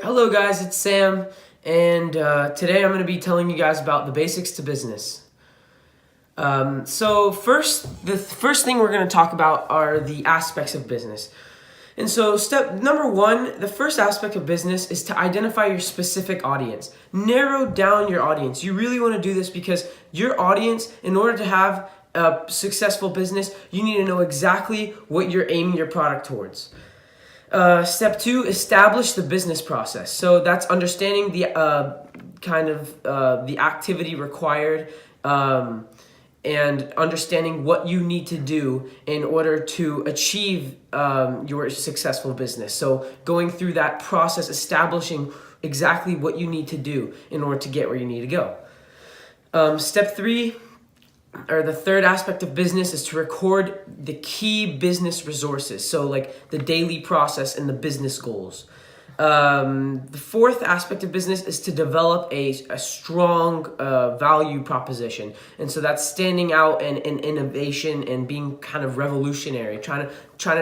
Hello guys, it's Sam, and today I'm going to be telling you guys about the basics to business. The first thing we're going to talk about are the aspects of business. And so step number one, the first aspect of business is to identify your specific audience. Narrow down your audience. You really want to do this because your audience, in order to have a successful business, you need to know exactly what you're aiming your product towards. Step two, establish the business process. So that's understanding the the activity required, and understanding what you need to do in order to achieve your successful business. So going through that process, establishing exactly what you need to do in order to get where you need to go. Step three, or the third aspect of business, is to record the key business resources. So like the daily process and the business goals. The fourth aspect of business is to develop a strong value proposition. And so that's standing out and innovation and being kind of revolutionary, trying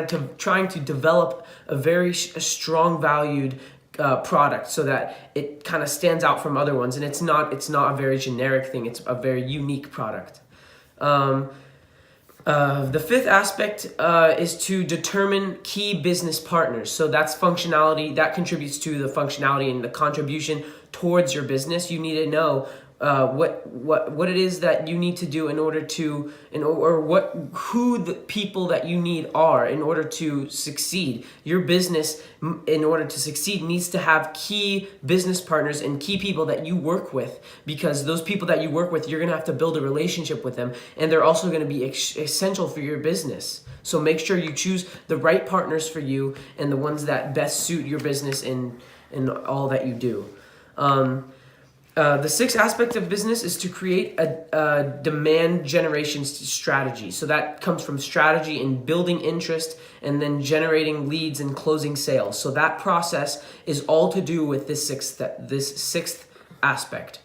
to develop a strong valued product so that it kind of stands out from other ones, and it's not a very generic thing. It's a very unique product. The fifth aspect is to determine key business partners. So that's functionality that contributes to the functionality and the contribution towards your business. You need to know what it is that you need to do in order to, who the people that you need are in order to succeed. Your business, in order to succeed, needs to have key business partners and key people that you work with, because those people that you work with, you're gonna have to build a relationship with them, and they're also gonna be essential for your business. So make sure you choose the right partners for you and the ones that best suit your business and all that you do. The sixth aspect of business is to create a demand generation strategy. So that comes from strategy and building interest and then generating leads and closing sales. So that process is all to do with this sixth aspect.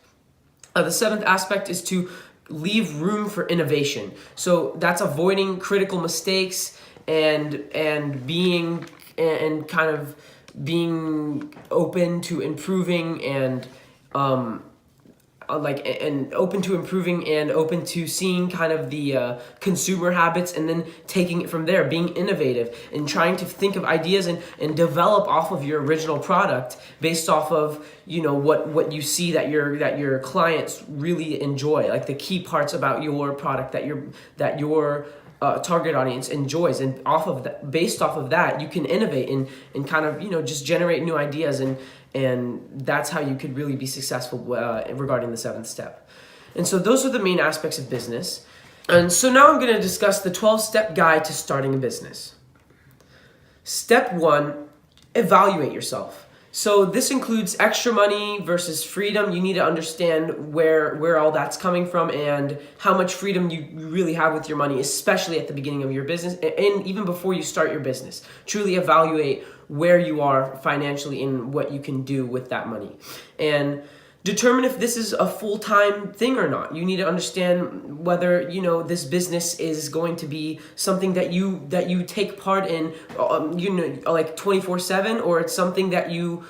The seventh aspect is to leave room for innovation. So that's avoiding critical mistakes and being open to improving and open to seeing kind of the consumer habits, and then taking it from there, being innovative and trying to think of ideas and develop off of your original product based off of what you see that your clients really enjoy, like the key parts about your product that your target audience enjoys, and based off of that, you can innovate and kind of just generate new ideas, and that's how you could really be successful regarding the seventh step. And so those are the main aspects of business. And so now I'm going to discuss the 12-step guide to starting a business. Step one, evaluate yourself. So this includes extra money versus freedom. You need to understand where all that's coming from and how much freedom you really have with your money, especially at the beginning of your business and even before you start your business. Truly evaluate where you are financially and what you can do with that money. And determine if this is a full-time thing or not. You need to understand whether this business is going to be something that you take part in, like 24/7, or it's something that you're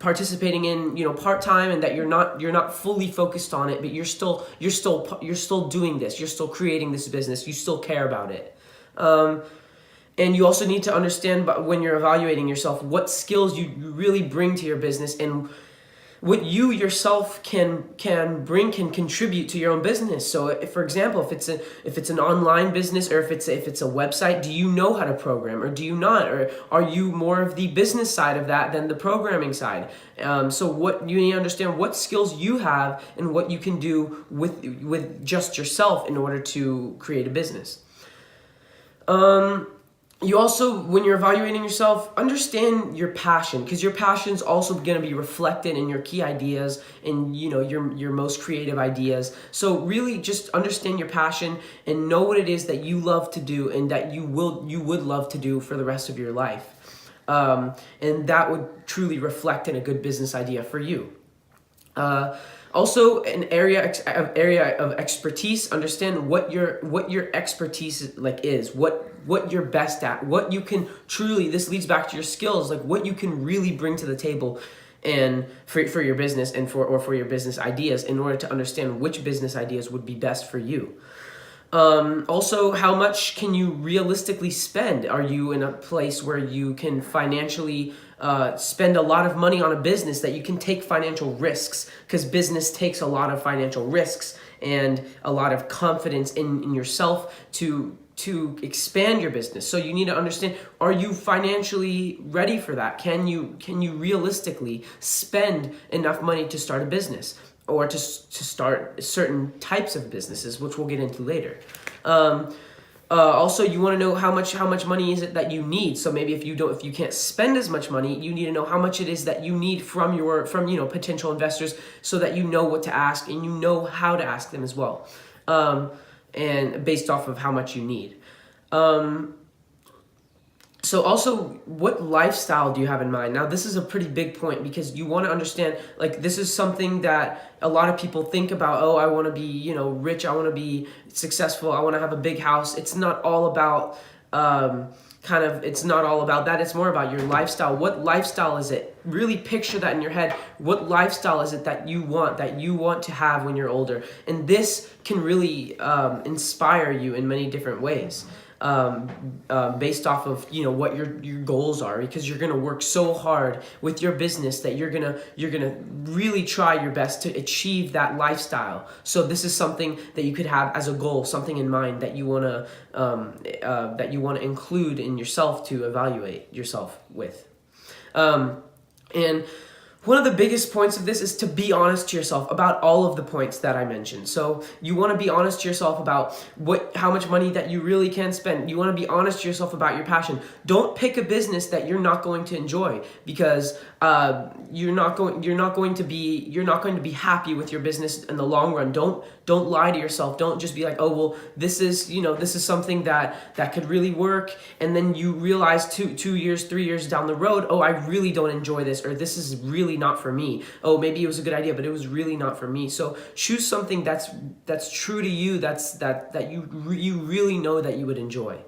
participating in, part-time, and that you're not fully focused on it, but you're still doing this. You're still creating this business. You still care about it. And you also need to understand, when you're evaluating yourself, what skills you really bring to your business and what you yourself can contribute to your own business. So, for example, if it's an online business, or if it's a website, do you know how to program, or do you not? Or are you more of the business side of that than the programming side? So what you need to understand, what skills you have and what you can do with just yourself in order to create a business. You also, when you're evaluating yourself, understand your passion, because your passion is also going to be reflected in your key ideas and your most creative ideas. So really just understand your passion and know what it is that you love to do and that you would love to do for the rest of your life. And that would truly reflect in a good business idea for you. Also, an area of expertise. Understand what your expertise like is, what you're best at, what you can truly. This leads back to your skills, like what you can really bring to the table, and for your business and for your business ideas, in order to understand which business ideas would be best for you. Also, how much can you realistically spend? Are you in a place where you can financially spend a lot of money on a business, that you can take financial risks? Because business takes a lot of financial risks and a lot of confidence in yourself to expand your business. So you need to understand, are you financially ready for that? Can you realistically spend enough money to start a business, or to start certain types of businesses, which we'll get into later. Also, you want to know how much money is it that you need. So maybe if you can't spend as much money, you need to know how much it is that you need from potential investors, so that you know what to ask and you know how to ask them as well, and based off of how much you need. So also, what lifestyle do you have in mind? Now, this is a pretty big point, because you want to understand, like, this is something that a lot of people think about. Oh, I want to be, rich. I want to be successful. I want to have a big house. It's not all about, it's not all about that. It's more about your lifestyle. What lifestyle is it? Really picture that in your head. What lifestyle is it that you want to have when you're older? And this can really inspire you in many different ways. Based off of what your goals are, because you're gonna work so hard with your business that you're gonna really try your best to achieve that lifestyle. So this is something that you could have as a goal, something in mind that you wanna include in yourself to evaluate yourself with. And one of the biggest points of this is to be honest to yourself about all of the points that I mentioned. So you want to be honest to yourself about how much money that you really can spend. You want to be honest to yourself about your passion. Don't pick a business that you're not going to enjoy, because you're not going to be happy with your business in the long run. Don't lie to yourself. Don't just be like, oh well, this is something that could really work, and then you realize 2 years, 3 years down the road, oh, I really don't enjoy this, or this is really not for me. Oh, maybe it was a good idea, but it was really not for me. So choose something that's true to you, that you really know that you would enjoy.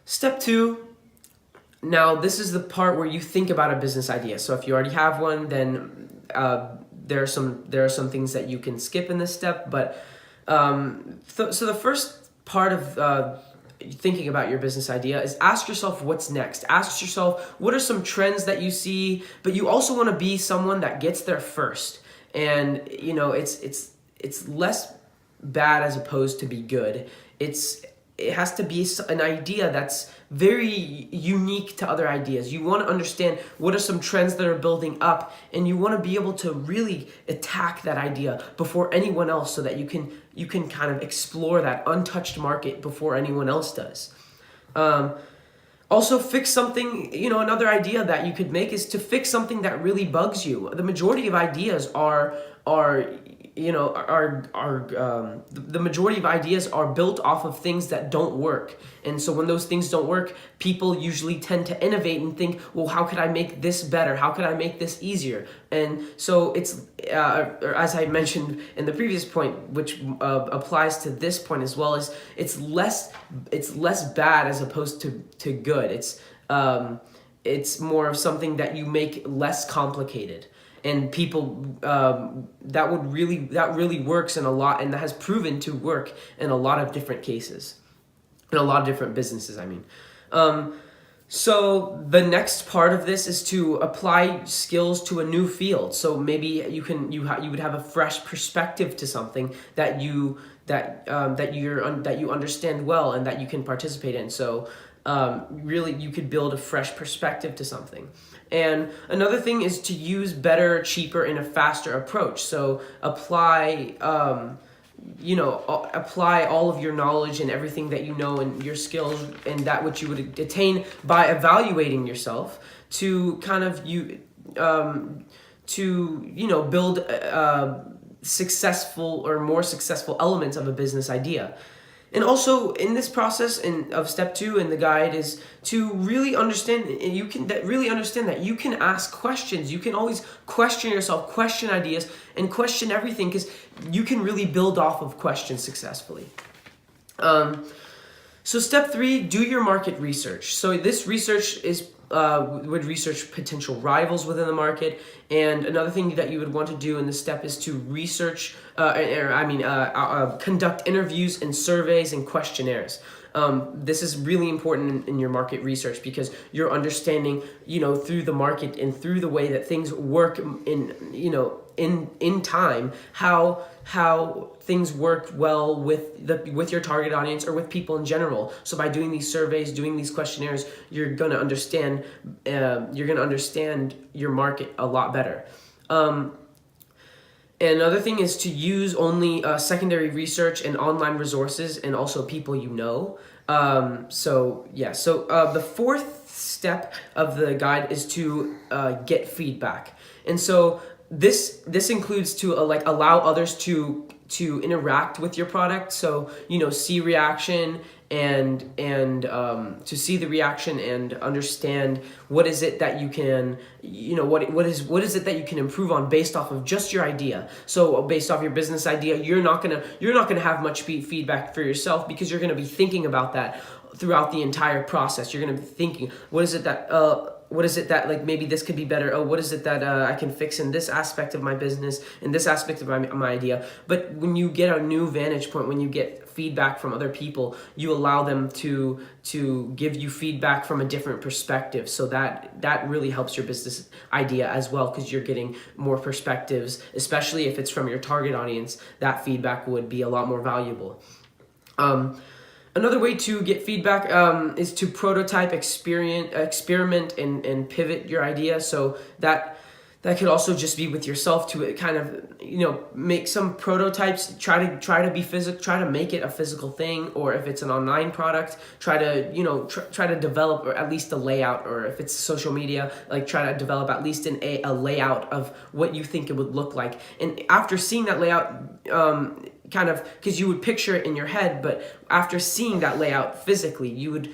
Step 2. Now, this is the part where you think about a business idea. So if you already have one, then there are some things that you can skip in this step. But so the first part of thinking about your business idea is ask yourself what's next. Ask yourself, what are some trends that you see? But you also want to be someone that gets there first. And it's less bad as opposed to be good. It has to be an idea that's very unique to other ideas. You want to understand what are some trends that are building up, and you want to be able to really attack that idea before anyone else, so that you can kind of explore that untouched market before anyone else does. Also, fix something. Another idea that you could make is to fix something that really bugs you. The majority of ideas the majority of ideas are built off of things that don't work. And so when those things don't work, people usually tend to innovate and think, well, how could I make this better? How could I make this easier? And so it's, as I mentioned in the previous point, which applies to this point as well, is it's less bad as opposed to good. It's more of something that you make less complicated. And people, that really works in a lot, and that has proven to work in a lot of different cases, in a lot of different businesses, I mean. So the next part of this is to apply skills to a new field. So maybe you would have a fresh perspective to something that you understand well and that you can participate in. So really, you could build a fresh perspective to something. And another thing is to use better, cheaper, and a faster approach. So apply all of your knowledge and everything that you know and your skills and that which you would attain by evaluating yourself to kind of build successful or more successful elements of a business idea. And also in this process of step 2 in the guide is to really understand, and really understand that you can ask questions. You can always question yourself, question ideas, and question everything, because you can really build off of questions successfully. So step 3, do your market research. So this research is would research potential rivals within the market, and another thing that you would want to do in this step is to research, conduct interviews and surveys and questionnaires. This is really important in your market research, because you're understanding, through the market and through the way that things work in time, how things work well with your target audience or with people in general. So by doing these surveys, doing these questionnaires, you're gonna understand your market a lot better. And another thing is to use only secondary research and online resources, and also people you know. The fourth step of the guide is to get feedback. And so this includes to allow others to interact with your product. So see reaction and to see the reaction and understand what is it that you can what is it that you can improve on based off of just your idea. So based off your business idea, you're not gonna have much feedback for yourself, because you're gonna be thinking about that throughout the entire process. You're gonna be thinking, what is it that like maybe this could be better? Oh, what is it that I can fix in this aspect of my business, in this aspect of my idea? But when you get a new vantage point, when you get feedback from other people, you allow them to give you feedback from a different perspective. So that really helps your business idea as well, because you're getting more perspectives, especially if it's from your target audience. That feedback would be a lot more valuable. Another way to get feedback is to prototype, experiment, and pivot your idea. So that could also just be with yourself, to kind of make some prototypes. Try to make it a physical thing, or if it's an online product, try to develop, or at least a layout, or if it's social media, try to develop at least a layout of what you think it would look like. And after seeing that layout, because you would picture it in your head, but after seeing that layout physically, you would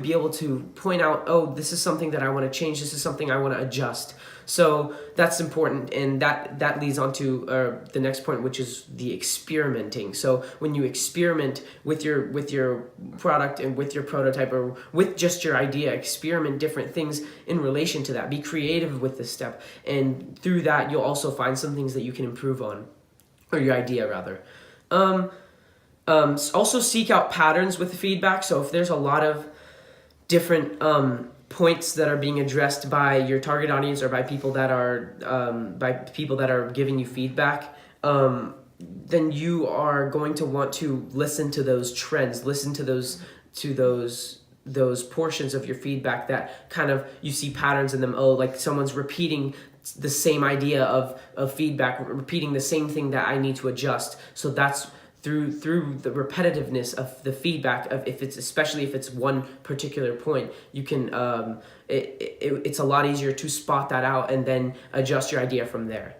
be able to point out, oh, this is something that I want to change, this is something I want to adjust. So that's important, and that leads on to the next point, which is the experimenting. So when you experiment with your product and with your prototype, or with just your idea, experiment different things in relation to that. Be creative with this step, and through that you'll also find some things that you can improve on, or your idea rather. Also seek out patterns with the feedback. So if there's a lot of different points that are being addressed by your target audience, or by people that are giving you feedback, then you are going to want to listen to those trends, listen to those portions of your feedback that kind of you see patterns in them. Oh, like someone's repeating the same idea of feedback, repeating the same thing that I need to adjust. So that's through the repetitiveness of the feedback, of especially if it's one particular point, you can it's a lot easier to spot that out and then adjust your idea from there.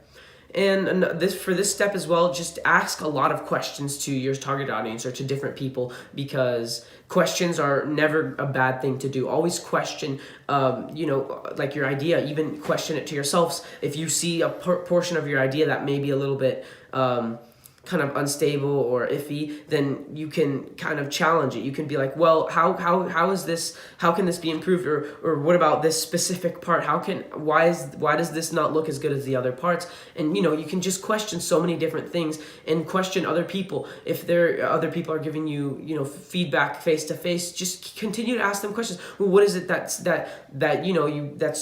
And for this step as well, just ask a lot of questions to your target audience, or to different people, because questions are never a bad thing to do. Always question, like your idea, even question it to yourselves. If you see a portion of your idea that may be a little bit kind of unstable or iffy, then you can kind of challenge it. You can be like, well, how can this be improved, or what about this specific part? Why does this not look as good as the other parts? And you can just question so many different things, and question other people. If other people are giving you feedback face to face, just continue to ask them questions. Well, what is it that's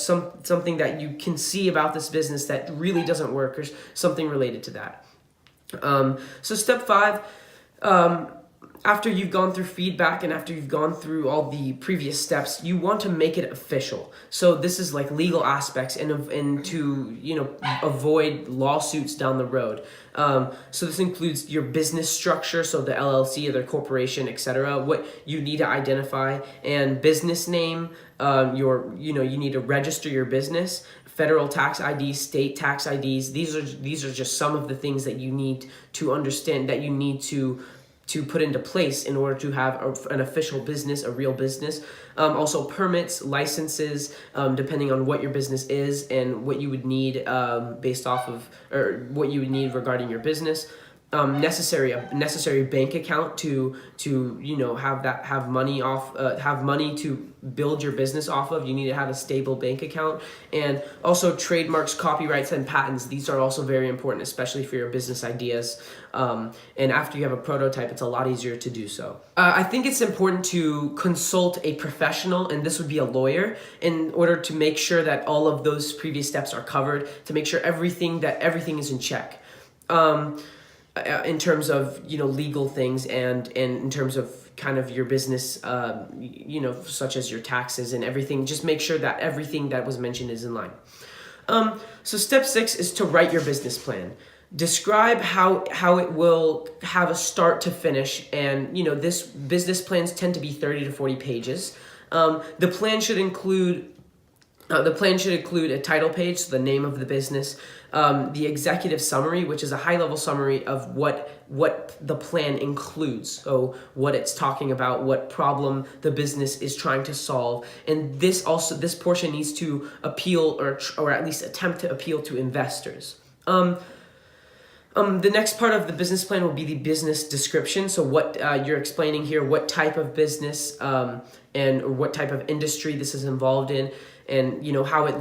something that you can see about this business that really doesn't work, or something related to that. So step 5, after you've gone through feedback and after you've gone through all the previous steps, you want to make it official. So this is like legal aspects, and to avoid lawsuits down the road. So this includes your business structure, so the LLC or the corporation, etc. What you need to identify, and business name. You need to register your business. Federal tax IDs, state tax IDs. These are just some of the things that you need to understand, that you need to to put into place in order to have an official business, a real business. Also permits, licenses, depending on what your business is and what you would need based off of, or what you would need regarding your business. A necessary bank account to have money to build your business off of. You need to have a stable bank account. And also trademarks, copyrights, and patents. These are also very important, especially for your business ideas. And after you have a prototype, it's a lot easier to do so. I think it's important to consult a professional, and this would be a lawyer, in order to make sure that all of those previous steps are covered, to make sure everything is in check. In terms of legal things and in terms of kind of your business, such as your taxes and everything. Just make sure that everything that was mentioned is in line. So step 6 is to write your business plan. Describe how it will have a start to finish, and this business plans tend to be 30 to 40 pages. The plan should include a title page, so the name of the business, the executive summary, which is a high-level summary of what the plan includes, so what it's talking about, what problem the business is trying to solve, and this portion needs to appeal or at least attempt to appeal to investors. The next part of the business plan will be the business description. So what you're explaining here, what type of business and what type of industry this is involved in, and how it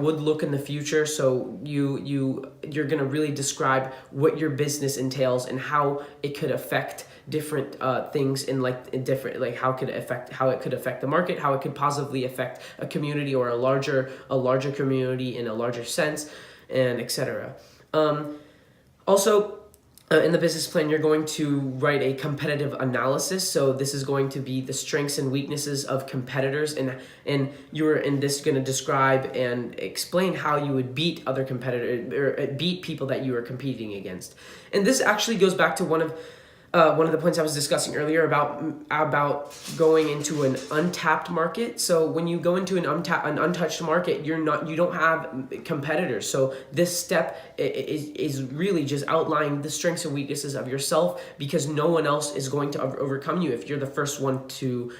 would look in the future. So you're gonna really describe what your business entails and how it could affect different things how it could affect the market, how it could positively affect a community or a larger community in a larger sense, and etc. Also, in the business plan, you're going to write a competitive analysis. So this is going to be the strengths and weaknesses of competitors, and this going to describe and explain how you would beat other competitors or beat people that you are competing against. And this actually goes back to one of the points I was discussing earlier about going into an untapped market. So when you go into an untouched market, you don't have competitors. So this step is really just outlining the strengths and weaknesses of yourself, because no one else is going to overcome you if you're the first one to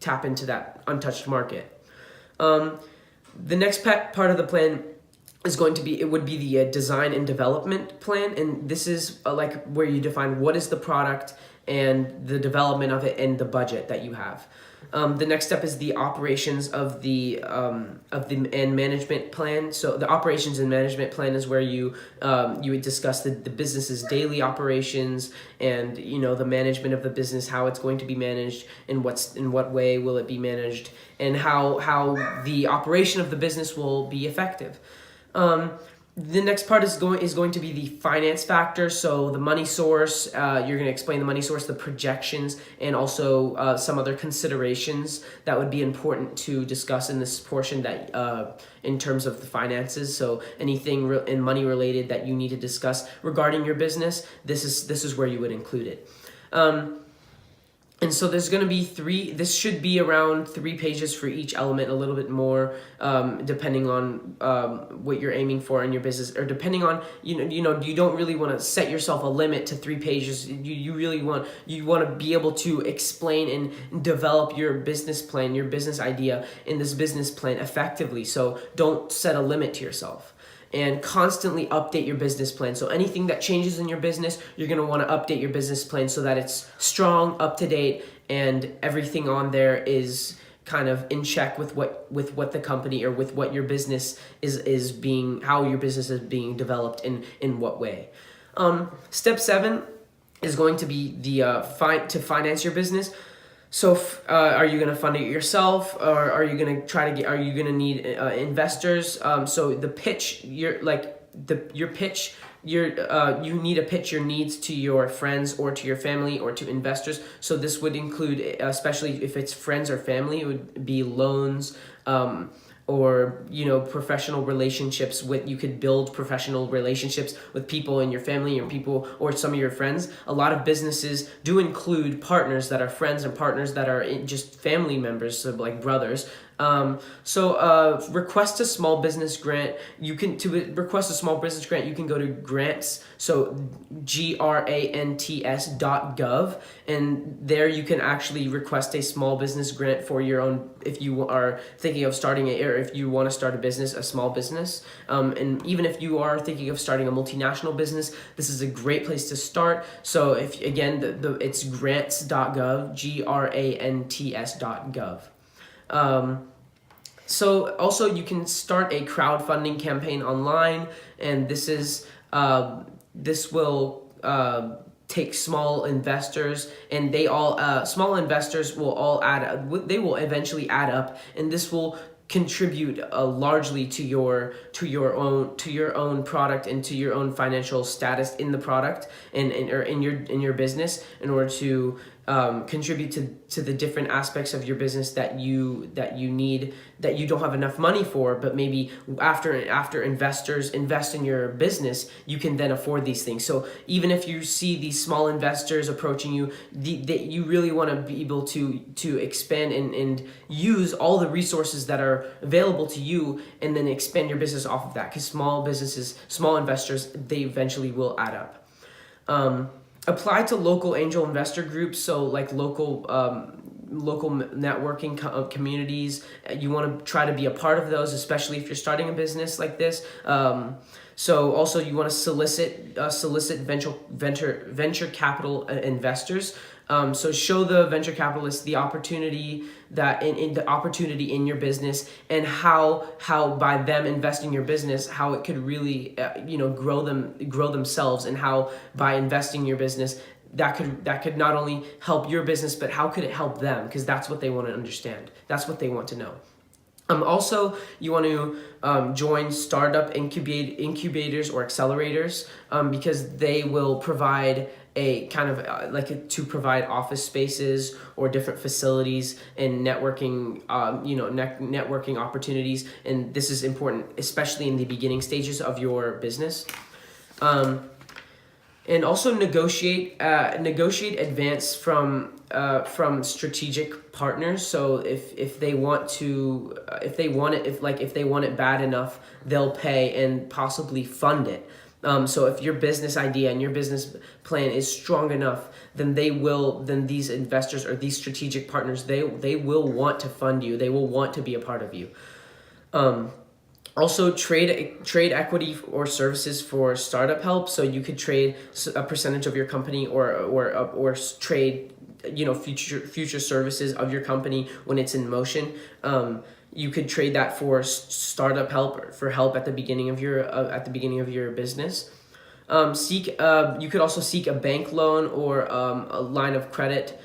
tap into that untouched market. The next part of the plan is going to be, it would be the design and development plan, and this is where you define what is the product and the development of it and the budget that you have. The next step is the operations of the and management plan. So the operations and management plan is where you would discuss the business's daily operations and the management of the business, how it's going to be managed, and in what way will it be managed, and how the operation of the business will be effective. The next part is going to be the finance factor. So the money source, you're going to explain the money source, the projections, and also some other considerations that would be important to discuss in this portion that in terms of the finances. So anything in money related that you need to discuss regarding your business, this is where you would include it. And so there's going to be this should be around 3 pages for each element, a little bit more, depending on what you're aiming for in your business, or depending on, you don't really want to set yourself a limit to 3 pages. You want to be able to explain and develop your business plan, your business idea in this business plan effectively. So don't set a limit to yourself. And constantly update your business plan. So anything that changes in your business, you're going to want to update your business plan so that it's strong, up to date, and everything on there is kind of in check with what the company or with what your business is being, how your business is being developed in what way. Step 7 is going to be to finance your business. So are you going to fund it yourself, or are you going to need investors? So the pitch, you need to pitch your needs to your friends or to your family or to investors. So this would include, especially if it's friends or family, it would be loans, or professional relationships you could build professional relationships with people in your family or people or some of your friends. A lot of businesses do include partners that are friends and partners that are just family members, so like brothers, Request a small business grant. Request a small business grant, you can go to grants, so grants.gov, and there you can actually request a small business grant for your own, if you are thinking of starting or if you want to start a small business. And even if you are thinking of starting a multinational business, this is a great place to start. So if, again, it's grants.gov, grants.gov. So also you can start a crowdfunding campaign online, and this will take small investors, and small investors will eventually add up, and this will contribute largely to your own product and to your own financial status in the product or in your business, in order to contribute to the different aspects of your business that you need, that you don't have enough money for, but maybe after investors invest in your business, you can then afford these things. So even if you see these small investors approaching you, you really want to be able to expand and use all the resources that are available to you, and then expand your business off of that, because small investors, they eventually will add up. Apply to local angel investor groups, so like local networking communities. You want to try to be a part of those, especially if you're starting a business like this. So also you want to solicit venture capital investors. So show the venture capitalists the opportunity in your business, and how by them investing in your business, how it could really grow themselves, and how by investing in your business, that could not only help your business, but how could it help them, because that's what they want to understand. That's what they want to know. Also, you want to join startup incubators or accelerators, because they will provide a kind of to provide office spaces or different facilities and networking opportunities, and this is important, especially in the beginning stages of your business. And also negotiate advance from strategic partners. So if they want it bad enough, they'll pay and possibly fund it. So if your business idea and your business plan is strong enough, then these investors or these strategic partners, they will want to fund you. They will want to be a part of you. Also, trade equity or services for startup help. So you could trade a percentage of your company, or trade future services of your company when it's in motion. You could trade that for startup help, for help at the beginning of your business. You could also seek a bank loan or a line of credit.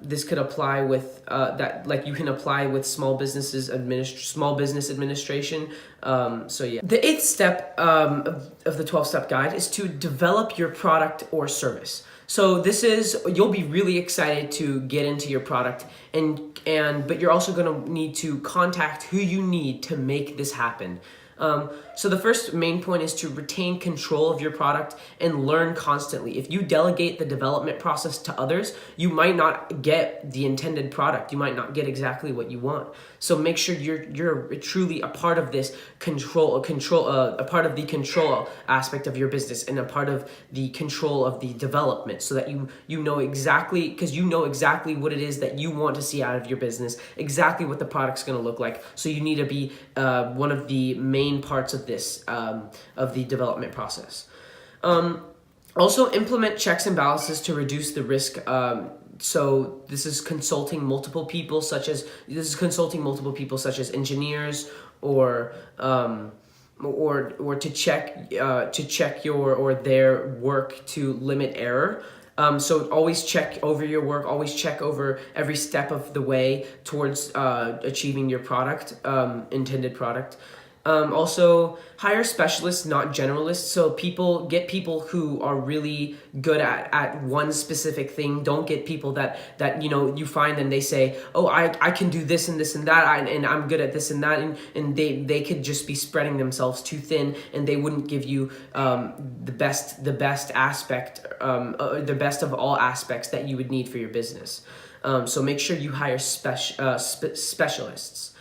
This could apply with you can apply with small business administration. The 8th step of the 12-step guide is to develop your product or service. So you'll be really excited to get into your product, but you're also going to need to contact who you need to make this happen. So the first main point is to retain control of your product and learn constantly. If you delegate the development process to others, you might not get the intended product. You might not get exactly what you want. So make sure you're truly a part of this a part of the control aspect of your business, and a part of the control of the development, so that you know exactly, because you know exactly what it is that you want to see out of your business, exactly what the product's going to look like. So you need to be one of the main parts of this of the development process. Also, implement checks and balances to reduce the risk. So this is consulting multiple people, such as engineers, or to check their work to limit error. So always check over your work. Always check over every step of the way towards achieving your intended product. Also, hire specialists, not generalists. So get people who are really good at one specific thing. Don't get people that you find and they say, oh, I can do this and this and that, and I'm good at this and that, and they could just be spreading themselves too thin, and they wouldn't give you the best aspect, the best of all aspects that you would need for your business. So make sure you hire specialists.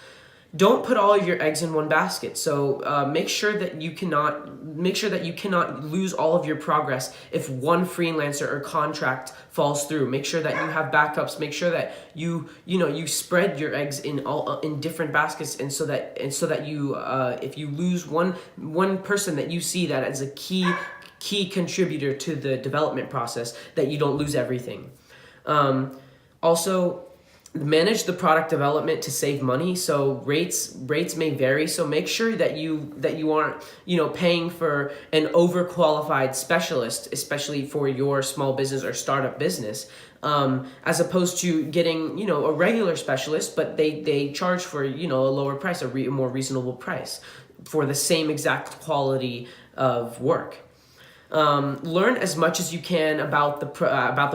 Don't put all of your eggs in one basket. So make sure that you cannot lose all of your progress if one freelancer or contract falls through. Make sure that you have backups. Make sure that you spread your eggs in different baskets, and so that you if you lose one person that you see that as a key contributor to the development process, that you don't lose everything. Also, manage the product development to save money. So rates may vary. So make sure that you aren't paying for an overqualified specialist, especially for your small business or startup business, as opposed to getting a regular specialist, but they charge for a lower price, a more reasonable price for the same exact quality of work. Learn as much as you can about the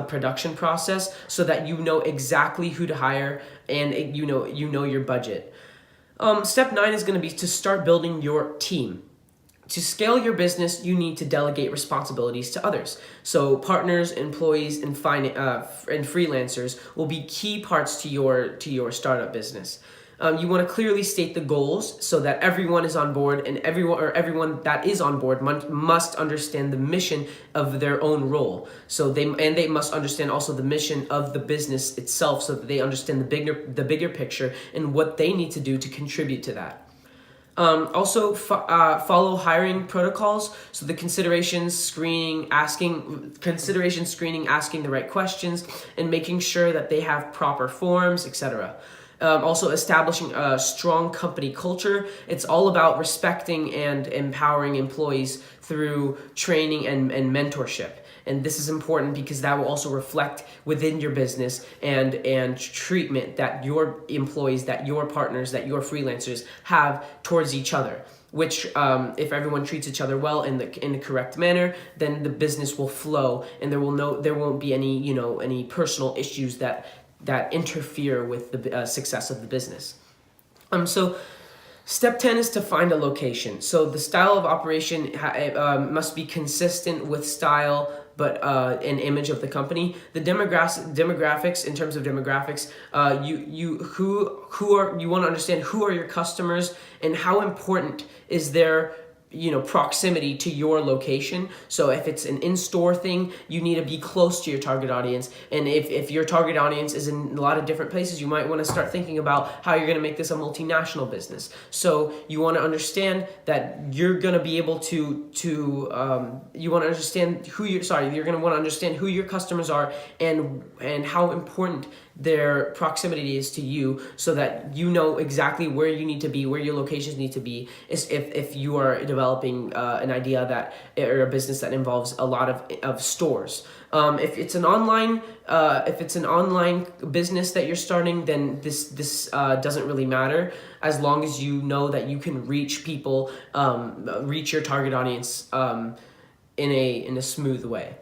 production process, so that you know exactly who to hire, and you know your budget. Step 9 is going to be to start building your team. To scale your business, you need to delegate responsibilities to others. So partners, employees, and freelancers will be key parts to your startup business. You want to clearly state the goals so that everyone is on board, and everyone that is on board must understand the mission of their own role. So they must understand also the mission of the business itself, so that they understand the bigger picture and what they need to do to contribute to that. Also, follow hiring protocols. So the consideration screening, asking the right questions, and making sure that they have proper forms, etc. Also, establishing a strong company culture. It's all about respecting and empowering employees through training and mentorship. And this is important because that will also reflect within your business and treatment that your employees, that your partners, that your freelancers have towards each other. Which, if everyone treats each other well in the correct manner, then the business will flow, and there won't be any personal issues that interfere with the success of the business. So step 10 is to find a location. So the style of operation must be consistent with style, but an image of the company. The demographics, in terms of demographics, you want to understand who are your customers, and how important is their proximity to your location. So if it's an in-store thing, you need to be close to your target audience. And if your target audience is in a lot of different places, you might want to start thinking about how you're going to make this a multinational business. So you want to understand that you're going to be able you're going to understand who your customers are, and how important their proximity is to you, so that you know exactly where you need to be, where your locations need to be, if you are developing an idea or a business that involves a lot of stores. If it's an online business that you're starting, then this doesn't really matter, as long as you know that you can reach people, reach your target audience in a smooth way.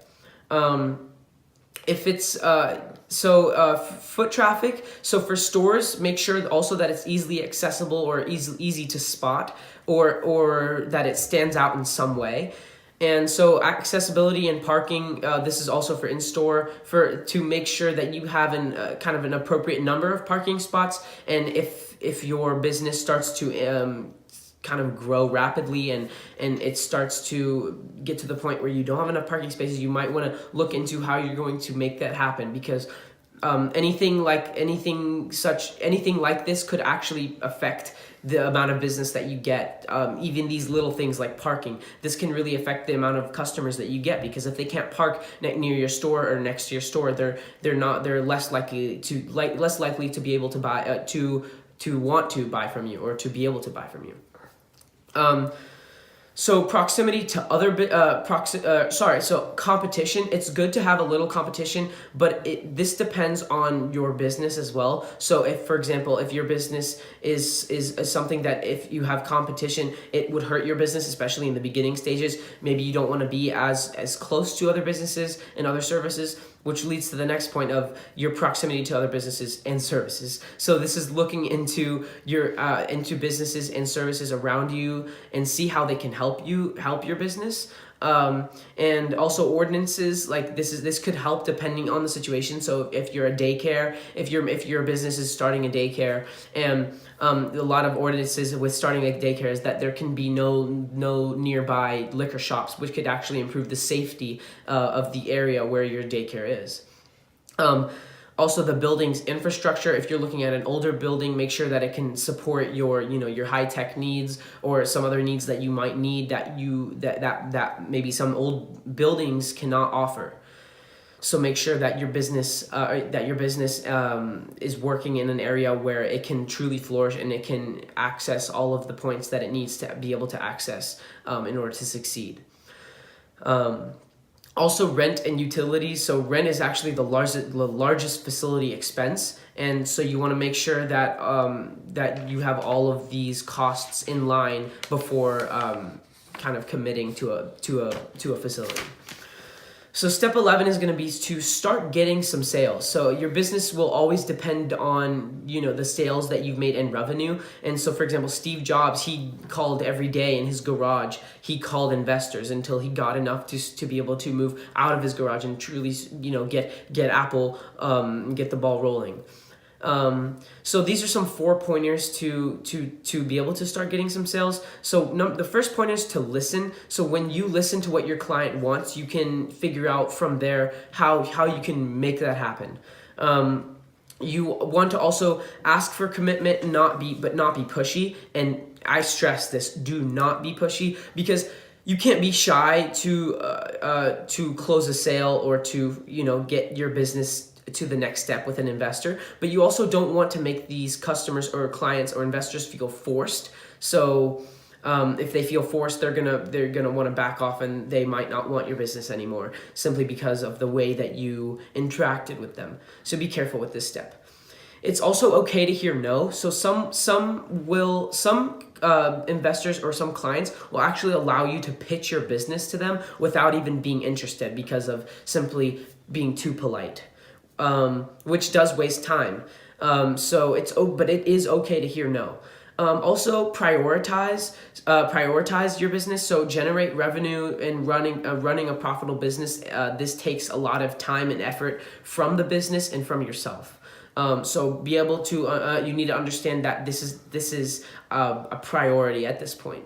If it's foot traffic, so for stores, make sure also that it's easily accessible or easy to spot, or that it stands out in some way. And so accessibility and parking, this is also for in-store, to make sure that you have kind of an appropriate number of parking spots. And if your business starts to kind of grow rapidly, and it starts to get to the point where you don't have enough parking spaces, you might want to look into how you're going to make that happen, because anything like this could actually affect the amount of business that you get. Even these little things like parking, this can really affect the amount of customers that you get, because if they can't park near your store or next to your store, they're less likely to be able to buy to want to buy from you, or to be able to buy from you. So proximity to competition. It's good to have a little competition, but this depends on your business as well. So if, for example, if your business is something that if you have competition, it would hurt your business, especially in the beginning stages. Maybe you don't want to be as close to other businesses and other services, which leads to the next point of your proximity to other businesses and services. So this is looking into into businesses and services around you, and see how they can help your business. And also ordinances, like this could help depending on the situation. So if you're a daycare, if your business is starting a daycare, and a lot of ordinances with starting a daycare is that there can be no nearby liquor shops, which could actually improve the safety of the area where your daycare is. Also, the building's infrastructure. If you're looking at an older building, make sure that it can support your high tech needs or some other needs that you might need that maybe some old buildings cannot offer. So make sure that your business is working in an area where it can truly flourish and it can access all of the points that it needs to be able to access in order to succeed. Also, rent and utilities. So rent is actually the largest facility expense, and so you want to make sure that that you have all of these costs in line before kind of committing to a facility. So step 11 is going to be to start getting some sales. So your business will always depend on, the sales that you've made and revenue. And so, for example, Steve Jobs, he called every day in his garage. He called investors until he got enough to be able to move out of his garage and truly, get Apple, get the ball rolling. So these are some 4 pointers to be able to start getting some sales. So the first point is to listen. So when you listen to what your client wants, you can figure out from there how you can make that happen. You want to also ask for commitment, but not be pushy. And I stress this: do not be pushy, because you can't be shy to close a sale or to get your business to the next step with an investor, but you also don't want to make these customers or clients or investors feel forced. So if they feel forced, they're gonna want to back off, and they might not want your business anymore simply because of the way that you interacted with them. So be careful with this step. It's also okay to hear no. So some investors or some clients will actually allow you to pitch your business to them without even being interested because of simply being too polite. Which does waste time. But it is okay to hear no. Also, prioritize your business. So generate revenue and running a profitable business. This takes a lot of time and effort from the business and from yourself. So be able to you need to understand that this is a priority at this point.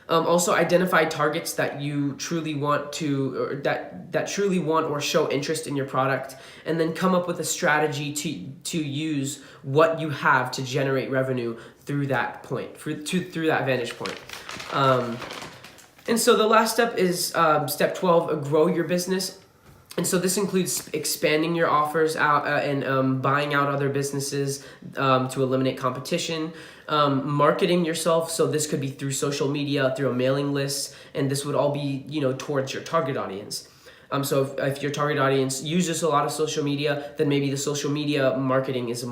Also, identify targets that you truly want or that truly want or show interest in your product, and then come up with a strategy to use what you have to generate revenue through that point, through that vantage point. And so the last step is step 12: grow your business. And so this includes expanding your offers out and buying out other businesses to eliminate competition, marketing yourself. So this could be through social media, through a mailing list, and this would all be towards your target audience. So if your target audience uses a lot of social media, then maybe the social media marketing is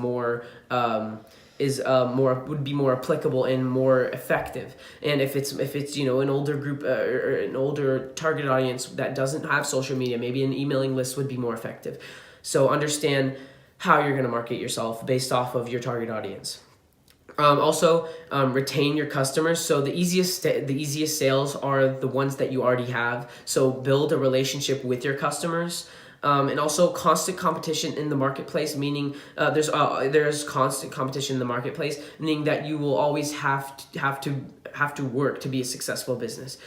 would be more applicable and more effective. And if it's an older group or an older target audience that doesn't have social media, maybe an emailing list would be more effective. So understand how you're going to market yourself based off of your target audience. Also, retain your customers. So the easiest sales are the ones that you already have. So build a relationship with your customers. And also constant competition in the marketplace, meaning there's constant competition in the marketplace, meaning that you will always have to work to be a successful business.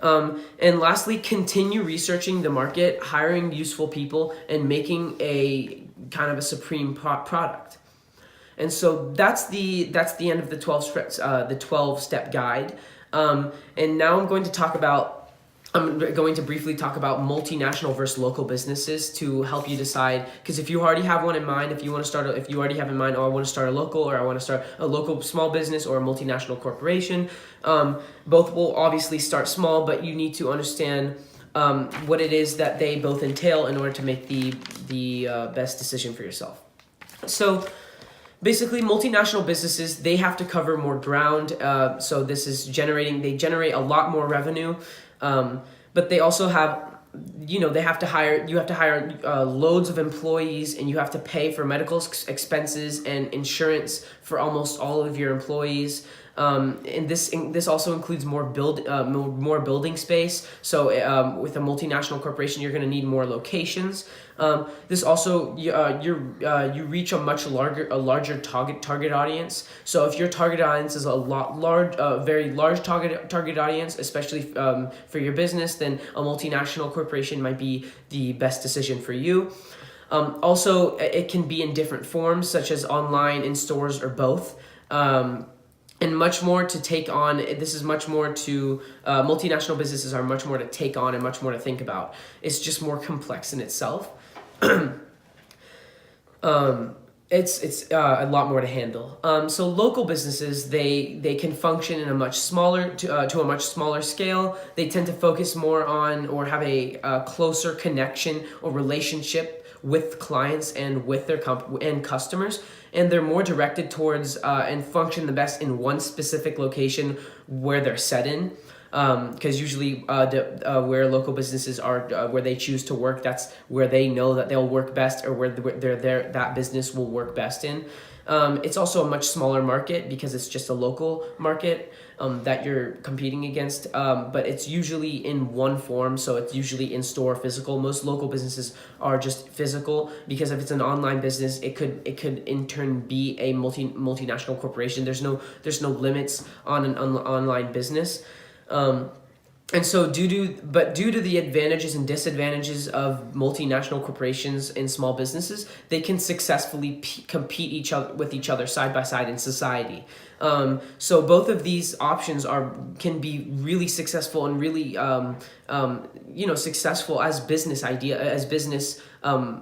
And lastly, continue researching the market, hiring useful people, and making a kind of a supreme product. And so that's the end of the 12-step guide. And now I'm going to briefly talk about multinational versus local businesses to help you decide. Because if you already have one in mind, if you already have in mind, I want to start a local, or I want to start a local small business or a multinational corporation, both will obviously start small, but you need to understand what it is that they both entail in order to make the best decision for yourself. So basically, multinational businesses, they have to cover more ground. So this is they generate a lot more revenue. But they also have, you have to hire loads of employees, and you have to pay for medical expenses and insurance for almost all of your employees. And this also includes more building space. So with a multinational corporation, you're going to need more locations. This also you reach a much larger target audience. So if your target audience is very large target audience, especially for your business, then a multinational corporation might be the best decision for you. Also, it can be in different forms, such as online, in stores, or both. And much more to take on. This is much more to multinational businesses are much more to take on and much more to think about. It's just more complex in itself. It's a lot more to handle. So local businesses, they can function in a much smaller to a much smaller scale. They tend to focus more on or have a closer connection or relationship with clients and with their and customers, and they're more directed towards and function the best in one specific location where they're set in. Because usually where local businesses are, where they choose to work, that's where they know that they'll work best, or where that business will work best in. It's also a much smaller market because it's just a local market that you're competing against, but it's usually in one form, so it's usually in store, physical. Most local businesses are just physical, because if it's an online business, it could in turn be a multinational corporation. There's no limits on an online business. And so due to the advantages and disadvantages of multinational corporations and small businesses, they can successfully compete with each other side by side in society. So both of these options can be really successful and really successful as business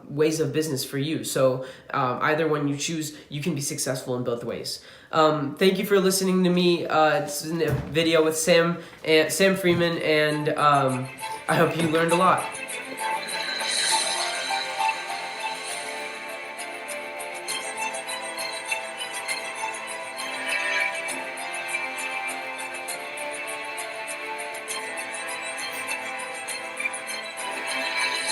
ways of business for you. So either one you choose, you can be successful in both ways. Thank you for listening to me. It's a video with Sam Freeman, and I hope you learned a lot.